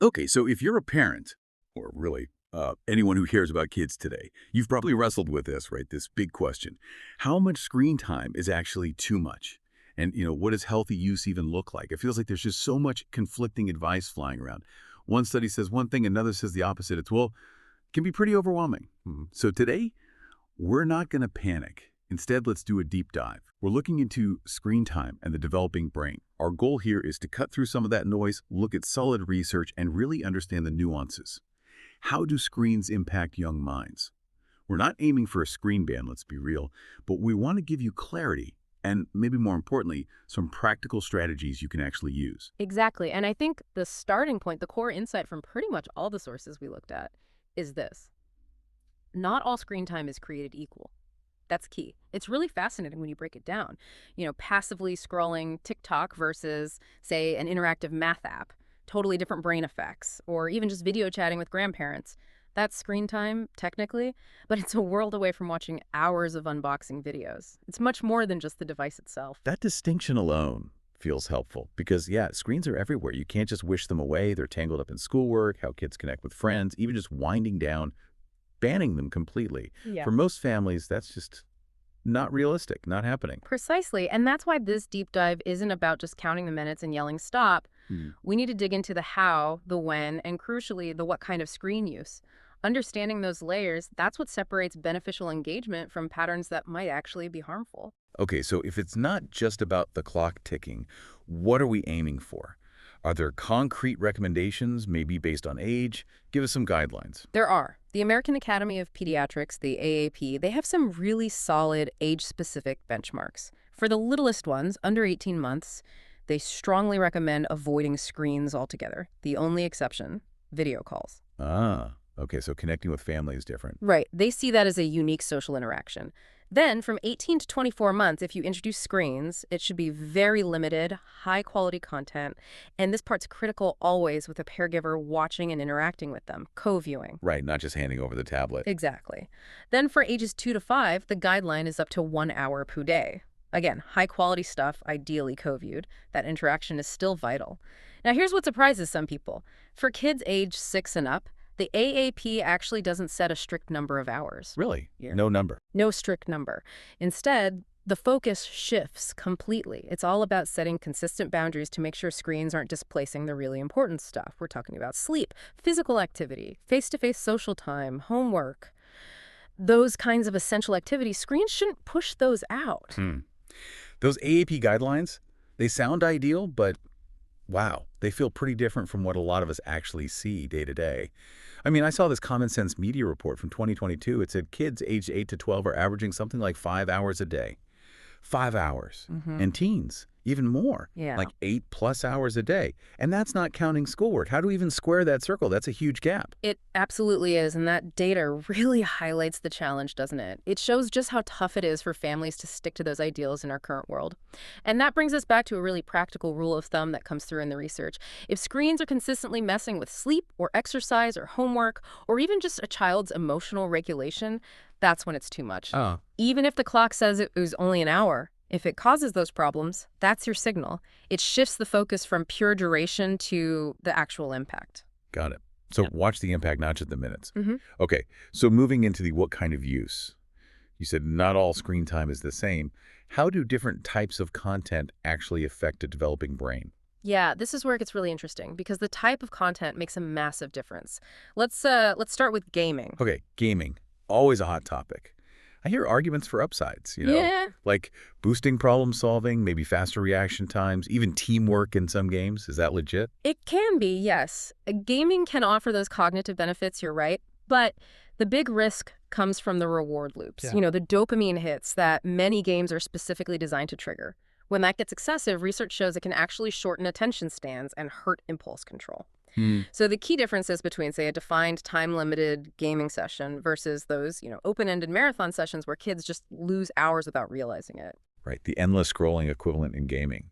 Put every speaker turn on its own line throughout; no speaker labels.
Okay, so if you're a parent, or really anyone who cares about kids today, you've probably wrestled with this, right? This big question. How much screen time is actually too much? And, what does healthy use even look like? It feels like there's just so much conflicting advice flying around. One study says one thing, another says the opposite. It can be pretty overwhelming. So today, we're not going to panic. Instead, let's do a deep dive. We're looking into screen time and the developing brain. Our goal here is to cut through some of that noise, look at solid research, and really understand the nuances. How do screens impact young minds? We're not aiming for a screen ban, let's be real, but we want to give you clarity and, maybe more importantly, some practical strategies you can actually use.
Exactly. And I think the starting point, the core insight from pretty much all the sources we looked at is this. Not all screen time is created equal. That's key. It's really fascinating when you break it down. Passively scrolling TikTok versus, say, an interactive math app. Totally different brain effects. Or even just video chatting with grandparents. That's screen time, technically, but it's a world away from watching hours of unboxing videos. It's much more than just the device itself.
That distinction alone feels helpful because, screens are everywhere. You can't just wish them away. They're tangled up in schoolwork, how kids connect with friends, even just winding down, banning them completely.
Yeah.
For most families, that's just not realistic, not happening.
Precisely. And that's why this deep dive isn't about just counting the minutes and yelling stop. We need to dig into the how, the when, and crucially, the what kind of screen use. Understanding those layers, that's what separates beneficial engagement from patterns that might actually be harmful.
Okay, so if it's not just about the clock ticking, what are we aiming for? Are there concrete recommendations, maybe based on age? Give us some guidelines.
There are. The American Academy of Pediatrics, the AAP, they have some really solid age-specific benchmarks. For the littlest ones, under 18 months, they strongly recommend avoiding screens altogether. The only exception, video calls.
Okay, so connecting with family is different.
Right. They see that as a unique social interaction. Then, from 18 to 24 months, if you introduce screens, it should be very limited, high-quality content. And this part's critical always with a caregiver watching and interacting with them, co-viewing.
Right, not just handing over the tablet.
Exactly. Then for ages 2 to 5, the guideline is up to 1 hour per day. Again, high-quality stuff, ideally co-viewed. That interaction is still vital. Now, here's what surprises some people. For kids age 6 and up, the AAP actually doesn't set a strict number of hours.
Really? Yeah. No number?
No strict number. Instead, the focus shifts completely. It's all about setting consistent boundaries to make sure screens aren't displacing the really important stuff. We're talking about sleep, physical activity, face-to-face social time, homework. Those kinds of essential activities, screens shouldn't push those out.
Those AAP guidelines, they sound ideal, but wow, they feel pretty different from what a lot of us actually see day to day. I mean, I saw this Common Sense Media report from 2022. It said kids aged 8 to 12 are averaging something like 5 hours a day. 5 hours. And teens, even more.
Yeah.
Like 8+ hours a day. And that's not counting schoolwork. How do we even square that circle? That's a huge gap.
It absolutely is, and that data really highlights the challenge, doesn't it? It shows just how tough it is for families to stick to those ideals in our current world. And that brings us back to a really practical rule of thumb that comes through in the research. If screens are consistently messing with sleep or exercise or homework, or even just a child's emotional regulation, that's when it's too much. Even if the clock says it was only an hour, if it causes those problems, that's your signal. It shifts the focus from pure duration to the actual impact.
Got it. So watch the impact, not just the minutes. Okay, so moving into the what kind of use. You said not all screen time is the same. How do different types of content actually affect a developing brain?
Yeah, this is where it gets really interesting because the type of content makes a massive difference. Let's start with gaming.
Okay, gaming. Always a hot topic. I hear arguments for upsides,
Yeah.
like boosting problem solving, maybe faster reaction times, even teamwork in some games. Is that legit?
It can be, yes. Gaming can offer those cognitive benefits, you're right. But the big risk comes from the reward loops,
Yeah.
The dopamine hits that many games are specifically designed to trigger. When that gets excessive, research shows it can actually shorten attention spans and hurt impulse control. So the key difference is between, say, a defined time-limited gaming session versus those, open-ended marathon sessions where kids just lose hours without realizing it.
Right, the endless scrolling equivalent in gaming.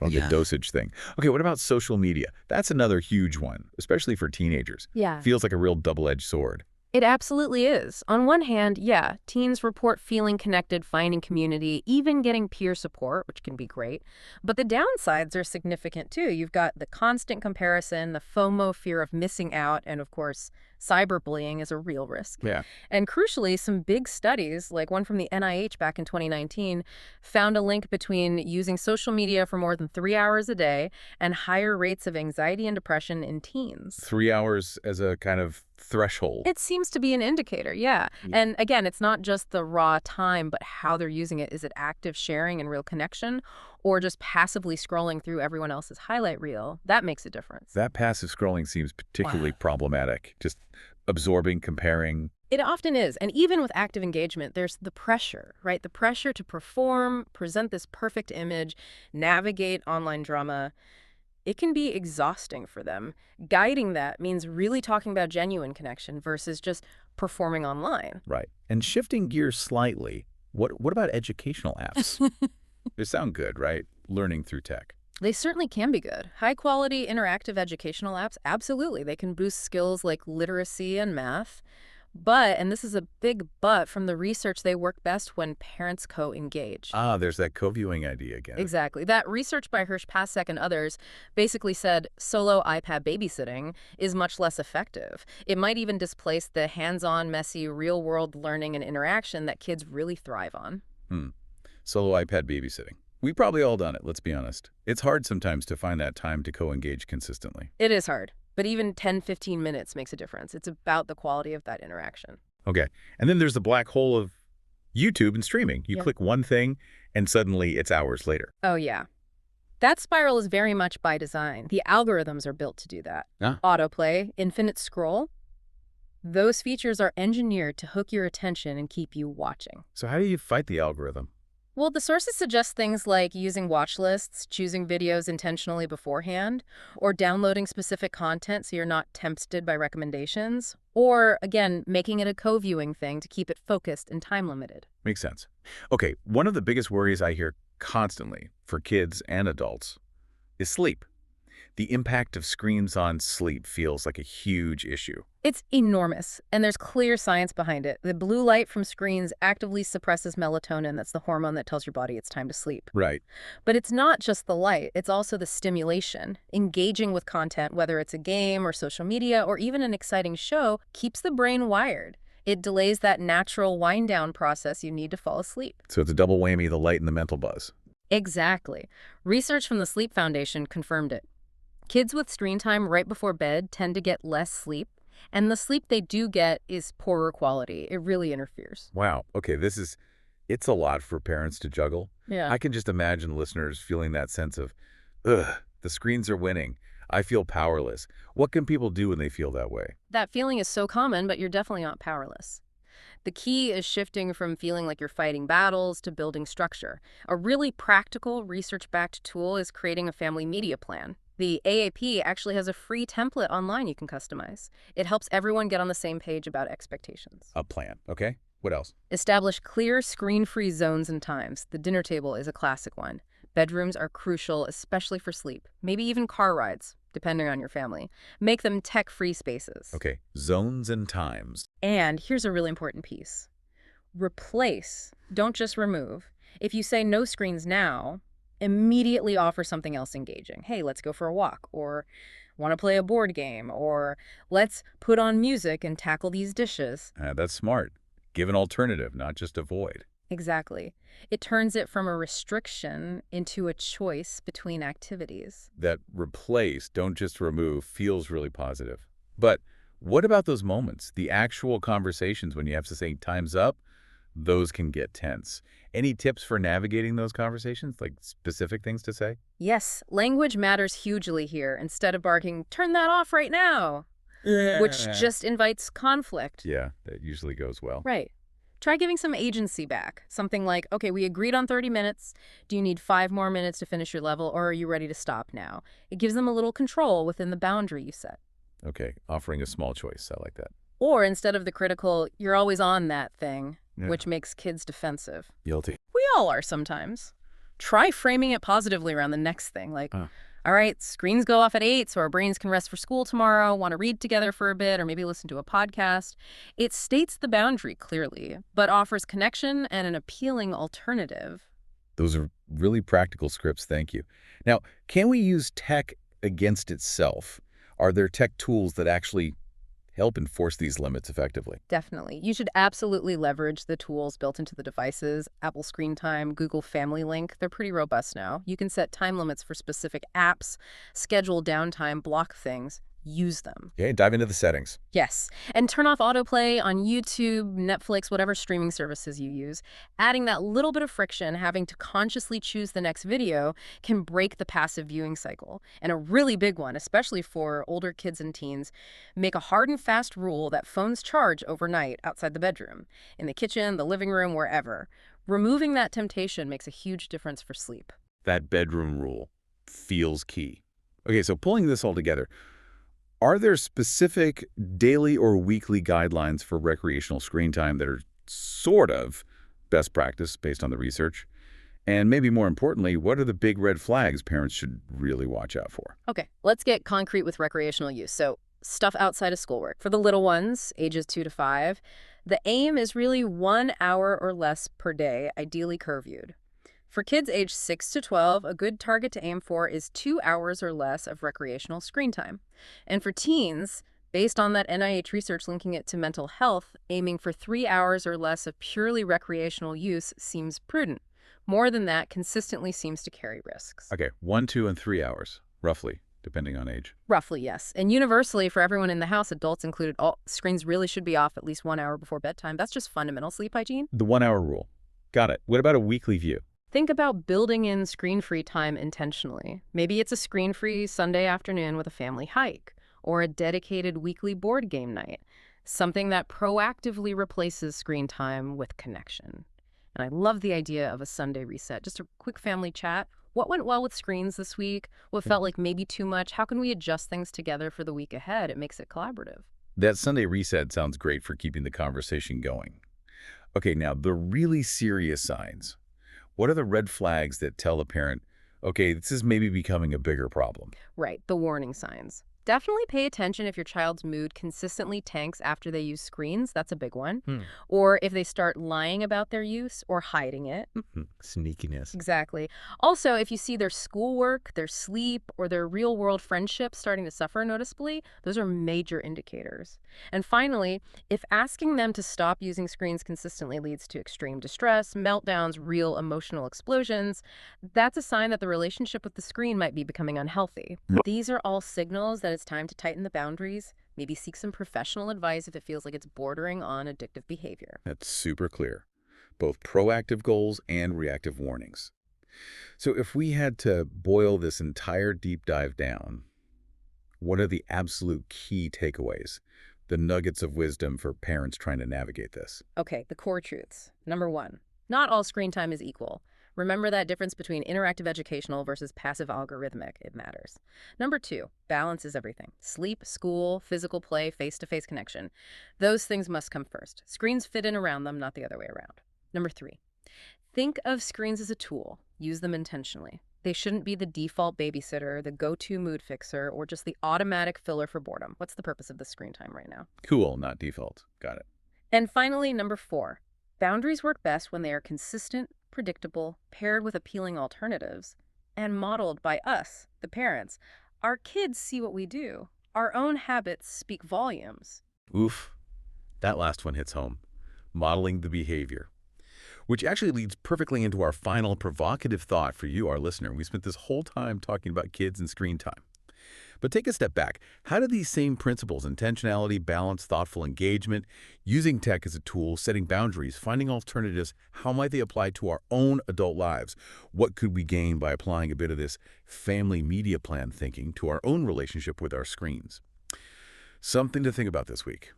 Well, the dosage thing. Okay, what about social media? That's another huge one, especially for teenagers.
Yeah.
Feels like a real double-edged sword.
It absolutely is. On one hand, yeah, teens report feeling connected, finding community, even getting peer support, which can be great. But the downsides are significant too. You've got the constant comparison, the FOMO, fear of missing out, and of course, cyberbullying is a real risk.
Yeah.
And crucially, some big studies, like one from the NIH back in 2019, found a link between using social media for more than 3 hours a day and higher rates of anxiety and depression in teens.
3 hours as a kind of threshold.
It seems to be an indicator, yeah. And again, it's not just the raw time, but how they're using it. Is it active sharing and real connection, or just passively scrolling through everyone else's highlight reel? That makes a difference.
That passive scrolling seems particularly problematic. Just absorbing, comparing.
It often is. And even with active engagement, there's the pressure, right? The pressure to perform, present this perfect image, navigate online drama. It can be exhausting for them. Guiding that means really talking about genuine connection versus just performing online.
Right. And shifting gears slightly, what about educational apps? They sound good, right? Learning through tech.
They certainly can be good. High-quality interactive educational apps, absolutely. They can boost skills like literacy and math. But, and this is a big but from the research, they work best when parents co-engage.
Ah, there's that co-viewing idea again.
Exactly. That research by Hirsch-Pasek and others basically said solo iPad babysitting is much less effective. It might even displace the hands-on, messy, real-world learning and interaction that kids really thrive on.
Solo iPad babysitting. We've probably all done it, let's be honest. It's hard sometimes to find that time to co-engage consistently.
It is hard, but even 10, 15 minutes makes a difference. It's about the quality of that interaction.
Okay. And then there's the black hole of YouTube and streaming. You click one thing, and suddenly it's hours later.
Oh, yeah. That spiral is very much by design. The algorithms are built to do that.
Ah.
Autoplay, infinite scroll. Those features are engineered to hook your attention and keep you watching.
So how do you fight the algorithm?
Well, the sources suggest things like using watch lists, choosing videos intentionally beforehand, or downloading specific content so you're not tempted by recommendations, or, again, making it a co-viewing thing to keep it focused and time-limited.
Makes sense. Okay, one of the biggest worries I hear constantly for kids and adults is sleep. The impact of screens on sleep feels like a huge issue.
It's enormous, and there's clear science behind it. The blue light from screens actively suppresses melatonin. That's the hormone that tells your body it's time to sleep.
Right.
But it's not just the light, it's also the stimulation. Engaging with content, whether it's a game or social media or even an exciting show, keeps the brain wired. It delays that natural wind-down process you need to fall asleep.
So it's a double whammy, the light and the mental buzz.
Exactly. Research from the Sleep Foundation confirmed it. Kids with screen time right before bed tend to get less sleep, and the sleep they do get is poorer quality. It really interferes.
Wow. Okay, it's a lot for parents to juggle.
Yeah.
I can just imagine listeners feeling that sense of, ugh, the screens are winning. I feel powerless. What can people do when they feel that way?
That feeling is so common, but you're definitely not powerless. The key is shifting from feeling like you're fighting battles to building structure. A really practical, research-backed tool is creating a family media plan. The AAP actually has a free template online you can customize. It helps everyone get on the same page about expectations.
A plan, okay? What else?
Establish clear, screen-free zones and times. The dinner table is a classic one. Bedrooms are crucial, especially for sleep. Maybe even car rides, depending on your family. Make them tech-free spaces.
Okay, zones and times.
And here's a really important piece. Replace, don't just remove. If you say no screens now, immediately offer something else engaging. Hey, let's go for a walk, or want to play a board game, or let's put on music and tackle these dishes.
That's smart. Give an alternative, not just avoid.
Exactly. It turns it from a restriction into a choice between activities.
That replace, don't just remove, feels really positive. But what about those moments, the actual conversations when you have to say time's up? Those can get tense. Any tips for navigating those conversations, like specific things to say?
Yes, language matters hugely here. Instead of barking, turn that off right now, which just invites conflict.
Yeah, that usually goes well.
Right. Try giving some agency back. Something like, okay, we agreed on 30 minutes. Do you need 5 more minutes to finish your level, or are you ready to stop now? It gives them a little control within the boundary you set.
Okay, offering a small choice. I like that.
Or instead of the critical, you're always on that thing, which makes kids defensive.
Guilty.
We all are sometimes. Try framing it positively around the next thing, like, All right, screens go off at 8 so our brains can rest for school tomorrow, want to read together for a bit, or maybe listen to a podcast. It states the boundary clearly, but offers connection and an appealing alternative.
Those are really practical scripts, thank you. Now, can we use tech against itself? Are there tech tools that actually help enforce these limits effectively?
Definitely. You should absolutely leverage the tools built into the devices. Apple Screen Time, Google Family Link, they're pretty robust now. You can set time limits for specific apps, schedule downtime, block things. Use them.
Okay, dive into the settings.
Yes. And turn off autoplay on YouTube, Netflix, whatever streaming services you use. Adding that little bit of friction, having to consciously choose the next video, can break the passive viewing cycle. And a really big one, especially for older kids and teens, make a hard and fast rule that phones charge overnight outside the bedroom, in the kitchen, the living room, wherever. Removing that temptation makes a huge difference for sleep.
That bedroom rule feels key. Okay, so pulling this all together, are there specific daily or weekly guidelines for recreational screen time that are sort of best practice based on the research? And maybe more importantly, what are the big red flags parents should really watch out for?
Okay, let's get concrete with recreational use. So, stuff outside of schoolwork. For the little ones, ages 2 to 5, the aim is really 1 hour or less per day, ideally curfewed. For kids aged 6 to 12, a good target to aim for is 2 hours or less of recreational screen time. And for teens, based on that NIH research linking it to mental health, aiming for 3 hours or less of purely recreational use seems prudent. More than that consistently seems to carry risks.
Okay, 1, 2, and 3 hours, roughly, depending on age.
Roughly, yes. And universally, for everyone in the house, adults included, all screens really should be off at least 1 hour before bedtime. That's just fundamental sleep hygiene.
The 1 hour rule. Got it. What about a weekly view?
Think about building in screen-free time intentionally. Maybe it's a screen-free Sunday afternoon with a family hike, or a dedicated weekly board game night, something that proactively replaces screen time with connection. And I love the idea of a Sunday reset, just a quick family chat. What went well with screens this week? What felt like maybe too much? How can we adjust things together for the week ahead? It makes it collaborative.
That Sunday reset sounds great for keeping the conversation going. Okay, now the really serious signs. What are the red flags that tell a parent, okay, this is maybe becoming a bigger problem?
Right, the warning signs. Definitely pay attention if your child's mood consistently tanks after they use screens. That's a big one. Or if they start lying about their use or hiding it.
Sneakiness.
Exactly. Also, if you see their schoolwork, their sleep, or their real-world friendships starting to suffer noticeably, those are major indicators. And finally, if asking them to stop using screens consistently leads to extreme distress, meltdowns, real emotional explosions, that's a sign that the relationship with the screen might be becoming unhealthy. These are all signals that it's time to tighten the boundaries, maybe seek some professional advice if it feels like it's bordering on addictive behavior.
That's super clear. Both proactive goals and reactive warnings. So if we had to boil this entire deep dive down, what are the absolute key takeaways? The nuggets of wisdom for parents trying to navigate this?
Okay, the core truths. Number 1, not all screen time is equal. Remember that difference between interactive educational versus passive algorithmic. It matters. Number 2, balance is everything. Sleep, school, physical play, face-to-face connection. Those things must come first. Screens fit in around them, not the other way around. Number 3, think of screens as a tool. Use them intentionally. They shouldn't be the default babysitter, the go-to mood fixer, or just the automatic filler for boredom. What's the purpose of the screen time right now?
Cool, not default. Got it.
And finally, number 4, boundaries work best when they are consistent, predictable, paired with appealing alternatives, and modeled by us, the parents. Our kids see what we do. Our own habits speak volumes.
Oof, that last one hits home. Modeling the behavior. Which actually leads perfectly into our final provocative thought for you, our listener. We spent this whole time talking about kids and screen time. But take a step back. How do these same principles, intentionality, balance, thoughtful engagement, using tech as a tool, setting boundaries, finding alternatives, how might they apply to our own adult lives? What could we gain by applying a bit of this family media plan thinking to our own relationship with our screens? Something to think about this week.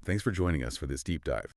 Thanks for joining us for this deep dive.